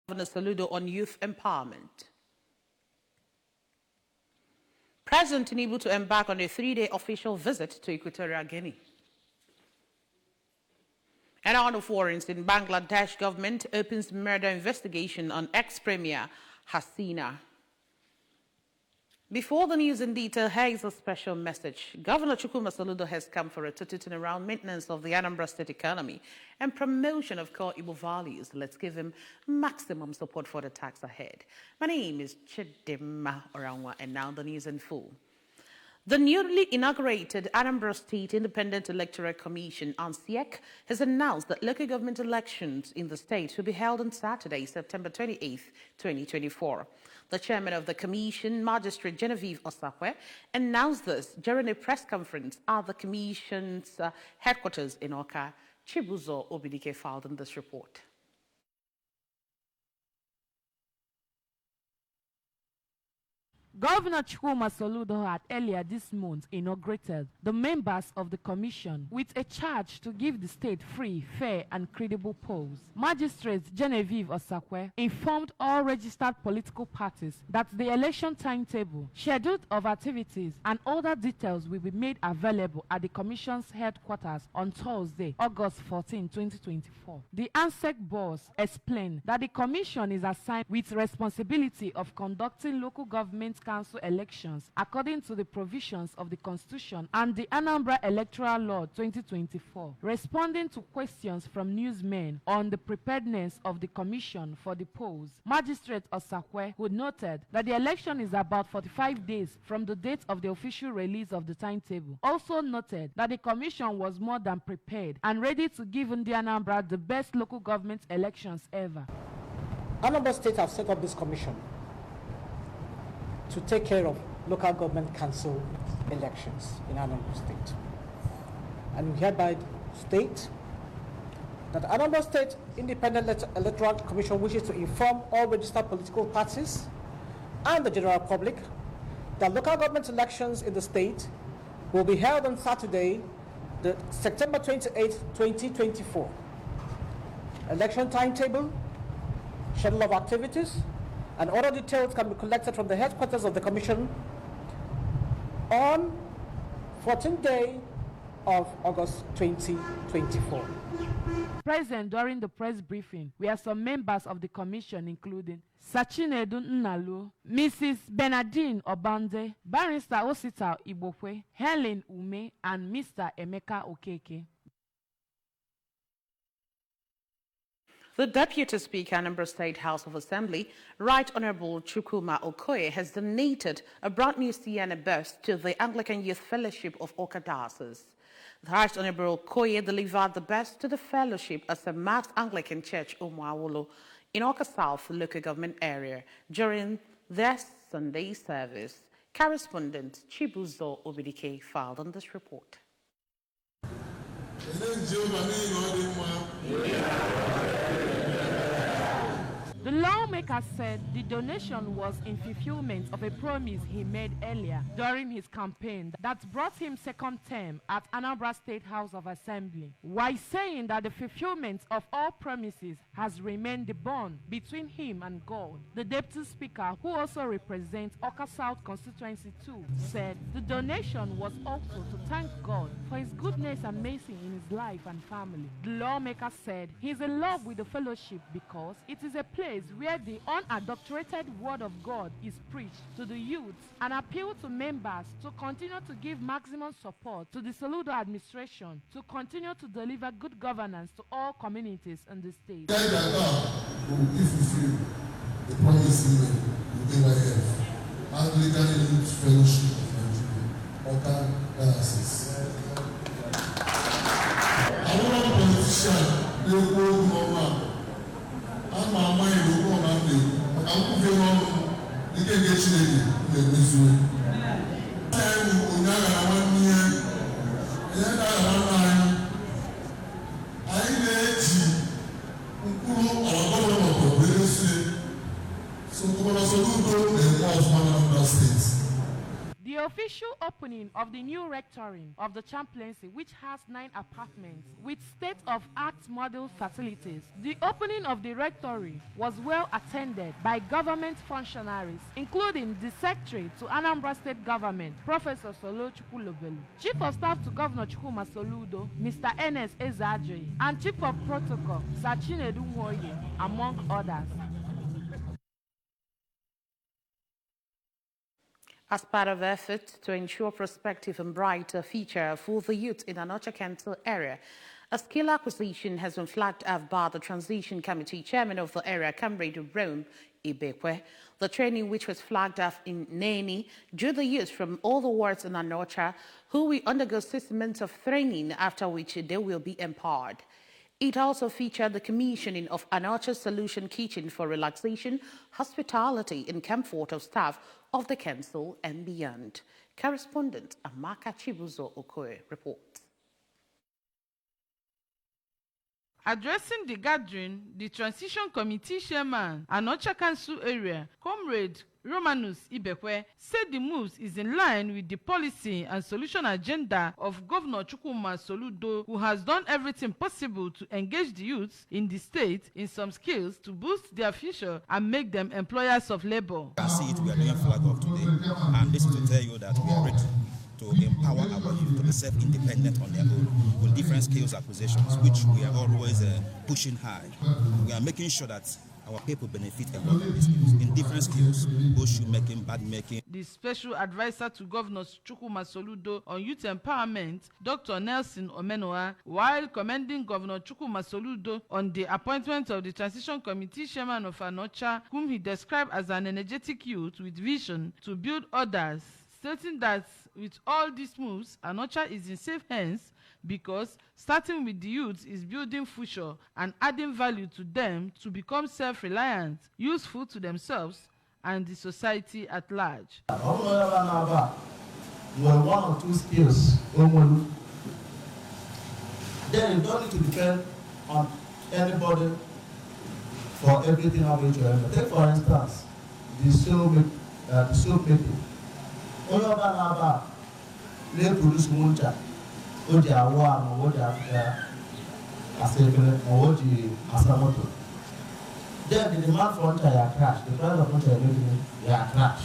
Governor Soludo on youth empowerment. President Tinubu to embark on a 3-day official visit to Equatorial Guinea. And out of warrants in Bangladesh, government opens murder investigation on ex-premier Hasina. Before the news in detail, here is a special message. Governor Chukwuma Soludo has come for a total turnaround maintenance of the Anambra State economy and promotion of core Igbo values. Let's give him maximum support for the task ahead. My name is Chidima Oranwa, and now the news in full. The newly inaugurated Anambra State Independent Electoral Commission, ANSIEC, has announced that local government elections in the state will be held on Saturday, September 28, 2024. The chairman of the commission, Magistrate Genevieve Osakwe, announced this during a press conference at the commission's headquarters in Oka. Chibuzo Obidike filed in this report. Governor Chukwuma Soludo had earlier this month inaugurated the members of the commission with a charge to give the state free, fair, and credible polls. Magistrate Genevieve Osakwe informed all registered political parties that the election timetable, schedule of activities, and other details will be made available at the commission's headquarters on Thursday, August 14, 2024. The ANSEC boss explained that the commission is assigned with responsibility of conducting local government council elections according to the provisions of the Constitution and the Anambra Electoral Law 2024. Responding to questions from newsmen on the preparedness of the commission for the polls, Magistrate Osakwe, who noted that the election is about 45 days from the date of the official release of the timetable, also noted that the commission was more than prepared and ready to give the Anambra the best local government elections ever. Anambra State have set up this commission to take care of local government council elections in Anambra State. And we hereby state that Anambra State Independent Electoral Commission wishes to inform all registered political parties and the general public that local government elections in the state will be held on Saturday, September 28, 2024. Election timetable, schedule of activities, and other details can be collected from the headquarters of the Commission on 14th day of August 2024. Present during the press briefing were some members of the Commission, including Sachinedu Nnalu, Mrs. Bernardine Obande, Barrister Osita Ibokwe, Helen Ume, and Mr. Emeka Okeke. The Deputy Speaker, Anambra State House of Assembly, Right Honorable Chukwuma Okoye, has donated a brand new Sienna bus to the Anglican Youth Fellowship of Awka Diocese. The Right Honorable Okoye delivered the bus to the fellowship at St. Mark's Anglican Church, Umuawolo, in Awka South local government area during their Sunday service. Correspondent Chibuzo Obidike filed on this report. The lawmaker said the donation was in fulfillment of a promise he made earlier during his campaign that brought him second term at Anambra State House of Assembly, while saying that the fulfillment of all promises has remained the bond between him and God. The Deputy Speaker, who also represents Awka South Constituency 2, said the donation was also to thank God for his goodness and mercy in his life and family. The lawmaker said he is in love with the fellowship because it is a place where the unadulterated word of God is preached to the youth, and appeal to members to continue to give maximum support to the Soludo administration to continue to deliver good governance to all communities in the state. The promise we have. Anglican Youth Fellowship of Nigeria, Awka Diocese. I want a politician, they go normal. I'm my mind, they go on Monday. I'm moving on. They can get you in the Missouri. Time we got 1 year. Then I need to The official opening of the new rectory of the chaplaincy, which has 9 apartments with state-of-art model facilities. The opening of the rectory was well attended by government functionaries, including the Secretary to Anambra State Government, Professor Solo Chukwulobelu, Chief of Staff to Governor Chukwuma Soludo, Mr. Ernest Ezeajoyi, and Chief of Protocol, Sir Chinedu Nwoye, among others. As part of efforts to ensure prospective and brighter future for the youth in Anocha Council area, a skill acquisition has been flagged up by the Transition Committee Chairman of the area, Comrade Rome Ibekwe. The training, which was flagged up in Neni, drew the youth from all the wards in Anocha, who will undergo 6 months of training, after which they will be empowered. It also featured the commissioning of Anocha Solution Kitchen for relaxation, hospitality, and comfort of staff of the council and beyond. Correspondent Amaka Chibuzo Okoye reports. Addressing the gathering, the Transition Committee Chairman, Anocha Council area, Comrade Romanus Ibekwe, said the moves is in line with the policy and solution agenda of Governor Chukwuma Soludo, who has done everything possible to engage the youths in the state in some skills to boost their future and make them employers of labor. You can see it, we are doing flag off today, and this is to tell you that we are ready to empower our youth to be self-independent on their own with different skills acquisitions, which we are always pushing high. We are making sure that our people benefit a lot of these skills, in different skills, both shoemaking, bag making. The special advisor to Governor Chukwuma Soludo on youth empowerment, Dr. Nelson Omenoa, while commending Governor Chukwuma Soludo on the appointment of the Transition Committee Chairman of Anocha, whom he described as an energetic youth with vision to build others, stating that with all these moves, Anocha is in safe hands because starting with the youth is building future and adding value to them to become self-reliant, useful to themselves and the society at large. One or two skills, then you don't need to depend on anybody for everything of which you have. Take for instance, the soap making. They produce muncha. Then the demand for muncha crash. The price of muncha crash.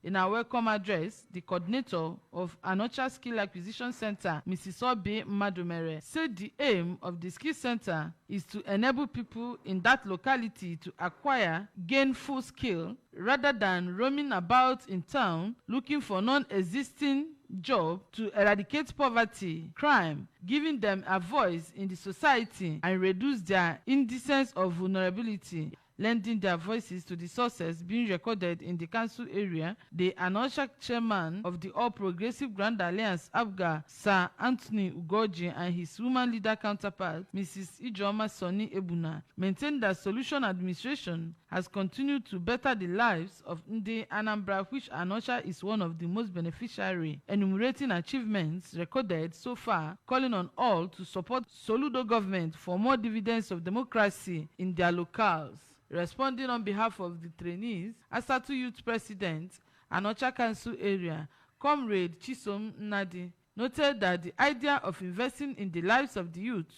In our welcome address, the coordinator of Anocha Skill Acquisition Center, Mrs. Obi Madumere, said the aim of the skill center is to enable people in that locality to acquire gainful skill rather than roaming about in town looking for non-existing job, to eradicate poverty, crime, giving them a voice in the society and reduce their indices of vulnerability. Lending their voices to the sources being recorded in the council area, the Anocha chairman of the All Progressive Grand Alliance, ABGA, Sir Anthony Ugoji, and his woman leader counterpart, Mrs. Ijoma Soni Ebuna, maintained that Solution Administration has continued to better the lives of Ndi Anambra, which Anocha is one of the most beneficiary, enumerating achievements recorded so far, calling on all to support Soludo government for more dividends of democracy in their locales. Responding on behalf of the trainees, Asatu Youth President, Anocha Council area, Comrade Chisom Nnadi, noted that the idea of investing in the lives of the youth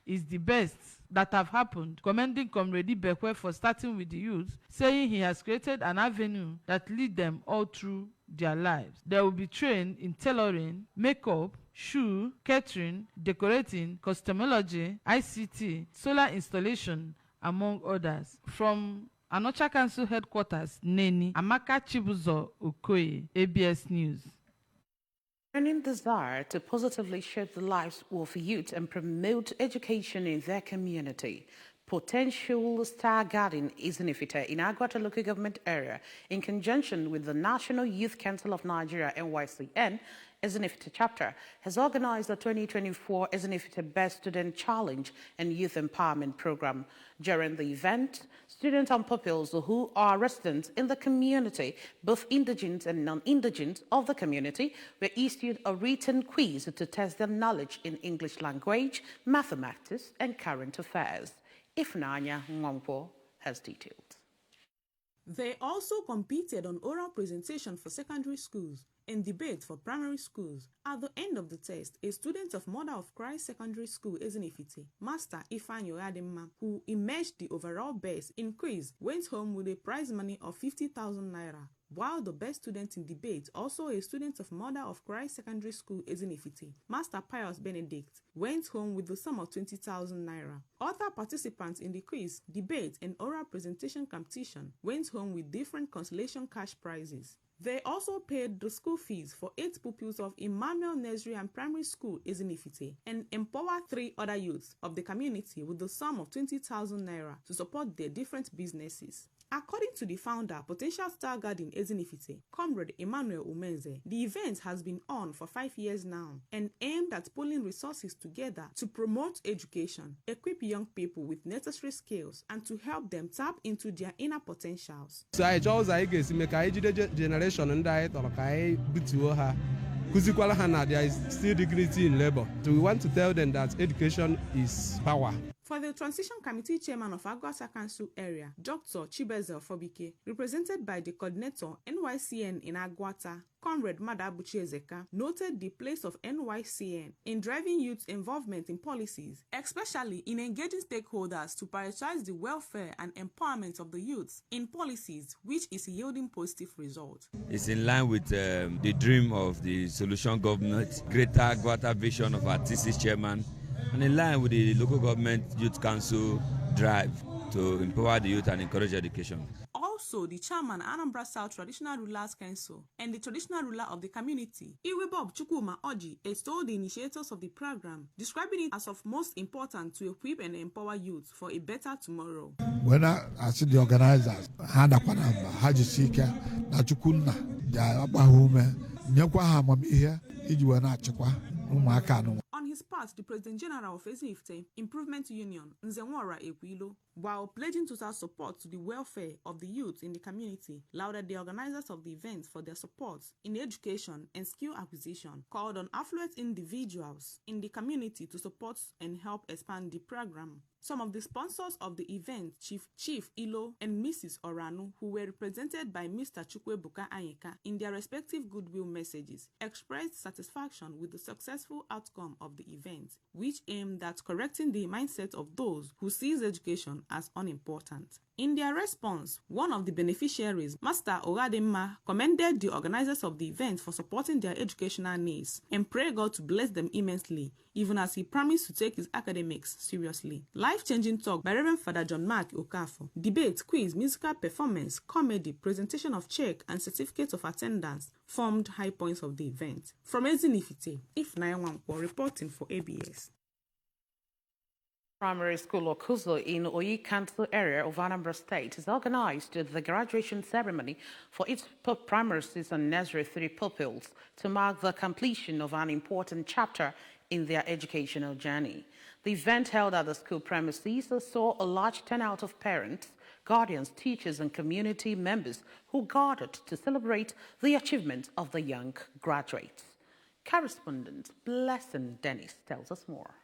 is the best that have happened, commending Comrade Ibekwe for starting with the youth, saying he has created an avenue that lead them all through their lives. They will be trained in tailoring, makeup, shoe, catering, decorating, cosmetology, ICT, solar installation, among others. From Anocha Council Headquarters, Neni, Amaka Chibuzo Okoye, ABS News. Burning desire to positively shape the lives of youth and promote education in their community. Potential Star Garden Izinifite in Agwata local government area, in conjunction with the National Youth Council of Nigeria, NYCN, Izinifite chapter, has organized the 2024 Izinifite Best Student Challenge and Youth Empowerment Program. During the event, students and pupils who are residents in the community, both indigent and non-indigent of the community, were issued a written quiz to test their knowledge in English language, mathematics, and current affairs. Ifnanya Mwampo has details. They also competed on oral presentation for secondary schools and debate for primary schools. At the end of the test, a student of Mother of Christ Secondary School, Ezinifite, Master Ifeanyi Oyadimma, who emerged the overall best in quiz, went home with a prize money of 50,000 naira, while the best student in debate, also a student of Mother of Christ Secondary School, Ezinifite, Master Pius Benedict, went home with the sum of 20,000 naira. Other participants in the quiz, debate, and oral presentation competition went home with different consolation cash prizes. They also paid the school fees for 8 pupils of Emmanuel Nursery and Primary School, Ezinifite, and empowered 3 other youths of the community with the sum of 20,000 naira to support their different businesses. According to the founder, Potential Star Garden Ezinifite, Comrade Emmanuel Umenze, the event has been on for 5 years now and aimed at pulling resources together to promote education, equip young people with necessary skills, and to help them tap into their inner potentials. So I chose generation and I thought I there is still dignity in labor. So we want to tell them that education is power. For the Transition Committee Chairman of Agwata Council Area, Dr. Chibezel Fobike, represented by the coordinator NYCN in Agwata, Comrade Madabuchi Ezeka, noted the place of NYCN in driving youth involvement in policies, especially in engaging stakeholders to prioritize the welfare and empowerment of the youths in policies, which is yielding positive results. It's in line with the dream of the Solution Government, Greater Agwata vision of our TC Chairman, and in line with the local government youth council drive to empower the youth and encourage education. Also, the chairman, Anambra South Traditional Rulers Council, and the traditional ruler of the community, Iwebob Chukwuma Oji, extolled the initiators of the program, describing it as of most important to equip and empower youth for a better tomorrow. When I see the organizers, Hada Kwanamba, Haji Sika, Nachukuna, Jabahume, Nyakwa Hamam here, Ijuana Chakwa, Umakano. On his part, the President General of Ezinifite Improvement Union, Nzenwara Ekwilo, while pledging total support to the welfare of the youth in the community, lauded the organizers of the event for their support in education and skill acquisition, called on affluent individuals in the community to support and help expand the program. Some of the sponsors of the event, Chief Ilo and Mrs. Oranu, who were represented by Mr. Chukwebuka Anyika in their respective goodwill messages, expressed satisfaction with the successful outcome of the event, which aimed at correcting the mindset of those who sees education as unimportant. In their response, one of the beneficiaries, Master Oyadimma, commended the organizers of the event for supporting their educational needs and prayed God to bless them immensely, even as he promised to take his academics seriously. Life-changing talk by Reverend Father John Mark Okafor, debate, quiz, musical performance, comedy, presentation of check, and certificates of attendance formed high points of the event. From Ezinifite, Ifeanyi Nwankwo reporting for ABS. Primary School Okuzo in Oyi Council area of Anambra State is organized the graduation ceremony for its primaries and nursery 3 pupils to mark the completion of an important chapter in their educational journey. The event held at the school premises saw a large turnout of parents, guardians, teachers, and community members who gathered to celebrate the achievement of the young graduates. Correspondent Blessing Dennis tells us more.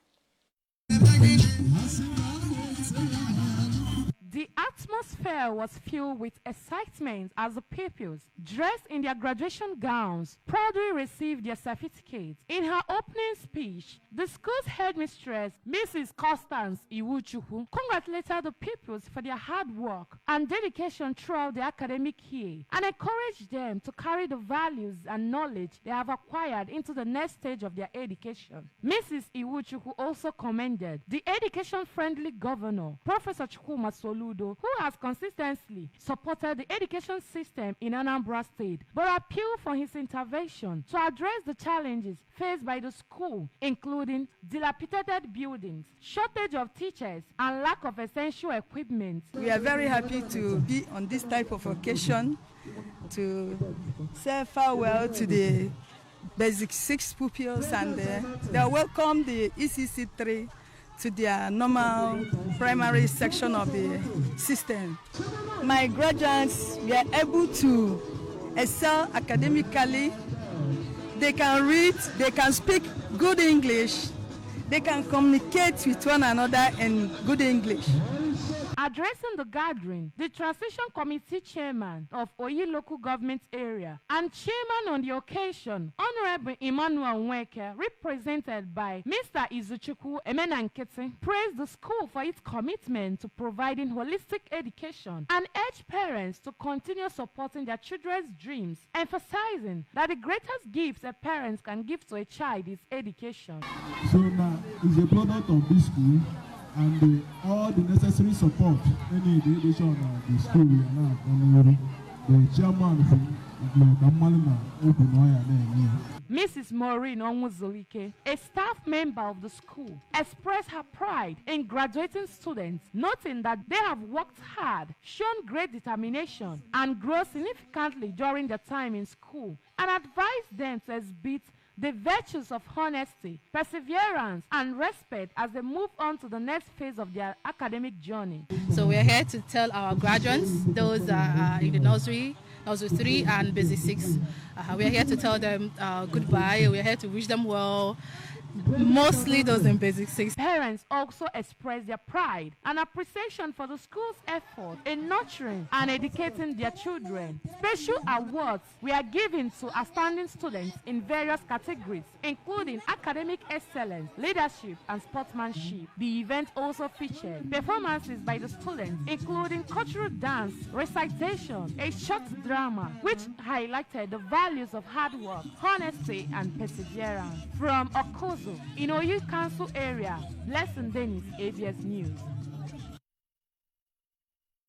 The atmosphere was filled with excitement as the pupils, dressed in their graduation gowns, proudly received their certificates. In her opening speech, the school's headmistress, Mrs. Constance Iwuchukwu, congratulated the pupils for their hard work and dedication throughout the academic year and encouraged them to carry the values and knowledge they have acquired into the next stage of their education. Mrs. Iwuchukwu also commended the education-friendly governor, Professor Chukwuma Soludo, who has consistently supported the education system in Anambra State, but appealed for his intervention to address the challenges faced by the school, including dilapidated buildings, shortage of teachers, and lack of essential equipment. We are very happy to be on this type of occasion to say farewell to the Basic 6 pupils, and they welcome the ECC 3 to their normal primary section of the system. My graduates were able to excel academically. They can read, they can speak good English, they can communicate with one another in good English. Addressing the gathering, the Transition Committee Chairman of Oyi Local Government Area and Chairman on the occasion, Honorable Emmanuel Nweke, represented by Mr. Izuchukwu Emenankete, praised the school for its commitment to providing holistic education and urged parents to continue supporting their children's dreams, emphasizing that the greatest gift a parent can give to a child is education. So now it's a product of this school and all the necessary support any the education of the school we are now on the chairman from Mrs. Maureen Onwuzulike, a staff member of the school, expressed her pride in graduating students, noting that they have worked hard, shown great determination, and grown significantly during their time in school, and advised them to exhibit the virtues of honesty, perseverance, and respect as they move on to the next phase of their academic journey. So we are here to tell our graduates, those are in the nursery 3 and basic 6. We are here to tell them goodbye. We are here to wish them well. Mostly those in basic 6. Parents also express their pride and appreciation for the school's effort in nurturing and educating their children. Special awards were given to outstanding students in various categories, including academic excellence, leadership, and sportsmanship. The event also featured performances by the students, including cultural dance, recitation, a short drama, which highlighted the values of hard work, honesty, and perseverance. From Okozo, in Oyi Council area, Blessing Dennis, ABS News.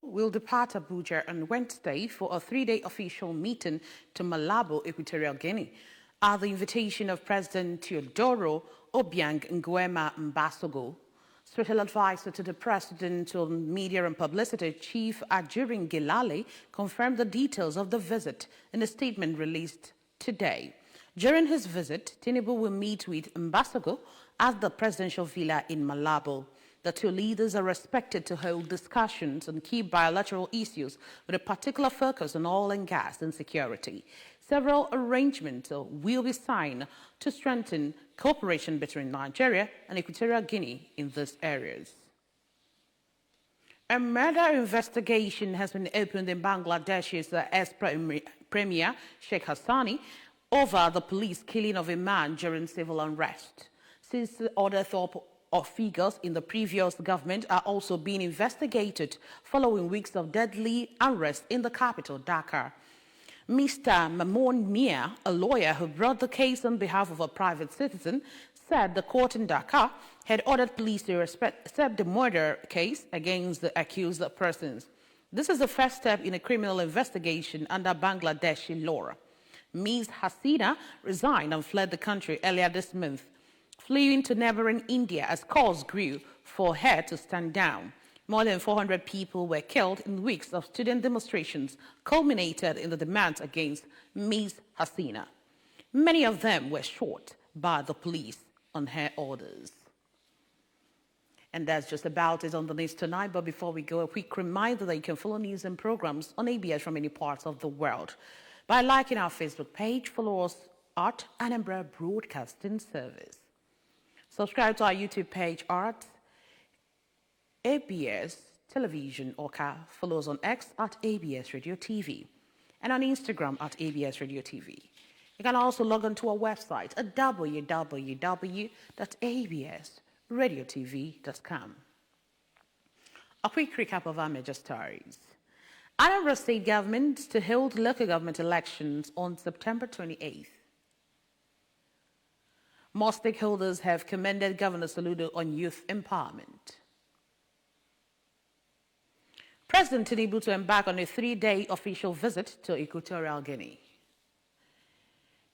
Will depart Abuja on Wednesday for a 3-day official meeting to Malabo, Equatorial Guinea, at the invitation of President Teodoro Obiang Nguema Mbasogo. Special advisor to the President on Media and Publicity, Chief Ajurin Gilale, confirmed the details of the visit in a statement released today. During his visit, Tinubu will meet with Mbasogo at the presidential villa in Malabo. The two leaders are expected to hold discussions on key bilateral issues with a particular focus on oil and gas and security. Several arrangements will be signed to strengthen cooperation between Nigeria and Equatorial Guinea in these areas. A murder investigation has been opened in Bangladesh's ex-premier Sheikh Hassani over the police killing of a man during civil unrest. Since other figures in the previous government are also being investigated following weeks of deadly unrest in the capital, Dhaka. Mr. Mamoun Mia, a lawyer who brought the case on behalf of a private citizen, said the court in Dhaka had ordered police to accept the murder case against the accused persons. This is the first step in a criminal investigation under Bangladeshi law. Ms. Hasina resigned and fled the country earlier this month, fleeing to neighboring India as calls grew for her to stand down. More than 400 people were killed in weeks of student demonstrations, culminated in the demands against Ms. Hasina. Many of them were shot by the police on her orders. And that's just about it on the news tonight. But before we go, a quick reminder that you can follow news and programs on ABS from any parts of the world by liking our Facebook page. Follow us at Anambra Broadcasting Service. Subscribe to our YouTube page at ABS Television Oka. Follow us on X at ABS Radio TV and on Instagram at ABS Radio TV. You can also log on to our website at www.absradiotv.com. A quick recap of our major stories. Anambra State government to hold local government elections on September 28th. More stakeholders have commended Governor Soludo on youth empowerment. President Tinubu to embark on a 3-day official visit to Equatorial Guinea.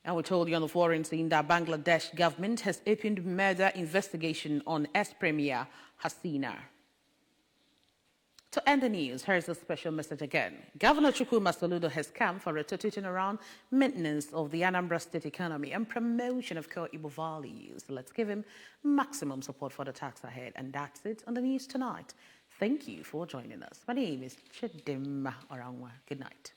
And we told you on the foreign scene that Bangladesh government has opened murder investigation on ex-premier Hasina. To end the news, here's a special message again. Governor Chukwuma Soludo has come for a total turnaround, maintenance of the Anambra State economy and promotion of core Igbo values. Let's give him maximum support for the task ahead. And that's it on the news tonight. Thank you for joining us. My name is Chidimma Orangwa. Good night.